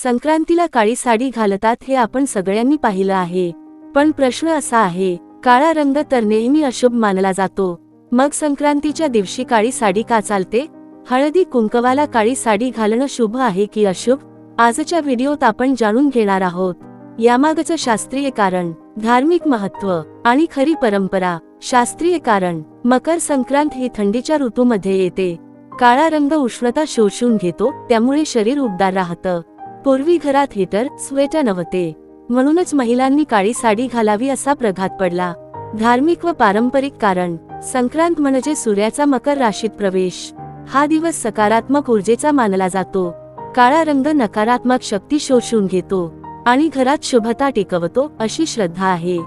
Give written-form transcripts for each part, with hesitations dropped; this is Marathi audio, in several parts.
संक्रांतीला काळी साडी घालतात हे आपण सगळ्यांनी पाहिलं आहे। पण प्रश्न असा आहे, काळा रंग तर नेहमी अशुभ मानला जातो, मग संक्रांतीच्या दिवशी काळी साडी का चालते? हळदी कुंकवाला काळी साडी घालणं शुभ आहे की अशुभ? आजच्या व्हिडिओत आपण जाणून घेणार आहोत। यामागचं शास्त्रीय कारण, धार्मिक महत्त्व आणि खरी परंपरा। शास्त्रीय कारण, मकर संक्रांत ही थंडीच्या ऋतूमध्ये येते। काळा रंग उष्णता शोषून घेतो, त्यामुळे शरीर उबदार राहतं। पूर्वी घरात हीटर, स्वेटर नव्हते, म्हणूनच महिलांनी काळी साडी घालावी असा प्रघात पडला। धार्मिक व पारंपरिक कारण, संक्रांत म्हणजे सूर्याचा मकर राशीत प्रवेश। हा दिवस सकारात्मक ऊर्जेचा मानला जातो। काळा रंग नकारात्मक शक्ती शोषून घेतो आणि घरात शुभता टिकवतो अशी श्रद्धा आहे।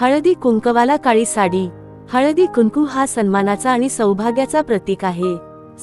हळदी कुंकवाला काळी साडी, हळदी कुंकू हा सन्मानाचा आणि सौभाग्याचा प्रतीक आहे।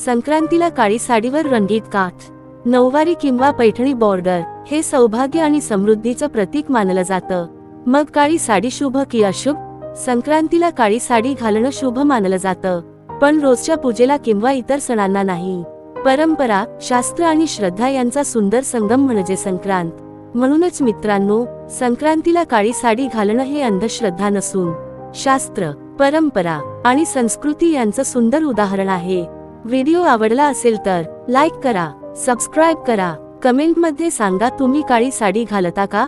संक्रांतीला काळी साडीवर रंगीत काठ, नऊवारी किंवा पैठणी बॉर्डर हे सौभाग्य आणि समृद्धीचं प्रतीक मानलं जातं। मग काळी साडी शुभ की अशुभ? संक्रांतीला काळी साडी घालणं शुभ मानलं जातं, पण रोजच्या पूजेला किंवा इतर सणांना नाही। परंपरा, शास्त्र आणि श्रद्धा यांचा सुंदर संगम म्हणजे संक्रांत। म्हणूनच मित्रांनो, संक्रांतीला काळी साडी घालणं हे अंधश्रद्धा नसून शास्त्र, परंपरा आणि संस्कृती यांचं सुंदर उदाहरण आहे। व्हिडिओ आवडला असेल तर लाईक करा, सबस्क्राइब करा, कमेंटमध्ये सांगा तुम्ही काळी साडी घालता का?